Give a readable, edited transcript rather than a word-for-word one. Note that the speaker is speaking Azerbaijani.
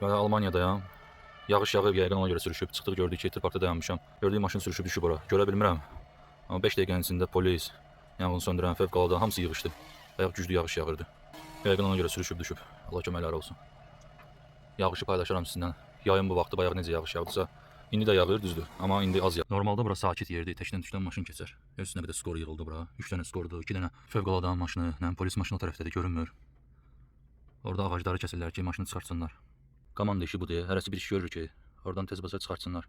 Ya Almaniyadayam. Yağış yağıb yəqin ona görə sürüşüb. Çıxdıq gördük ki, parkda dayanmışam. Gördük maşın sürüşüb düşüb ora. Görə bilmirəm. Amma 5 dəqiqənin içində polis, yanğın söndürən, fövqəladə hamısı yığışdı. Bayaq güclü yağış yağırdı. Yəqin ona görə sürüşüb düşüb. Allah köməkləri olsun. Yağışı paylaşıram sizinlə. Yayın bu vaxtı bayaq necə yağış yağdısa, indi də yağır düzdür. Amma indi az yağır. Normalda bura sakit yerdir. Təkdən tükdən maşın keçər. Üstünə bir də skor yığıldı bura. 3 dənə skordur, 2 dənə fövqəladə maşını, nə polis maşını o tərəfdədir, görünmür. Orada ağacları kəsirlər ki, maşını çıxartsınlar. Komanda işi bu deyə. Hərəsi bir iş görür ki, oradan tez baza çıxartsınlar.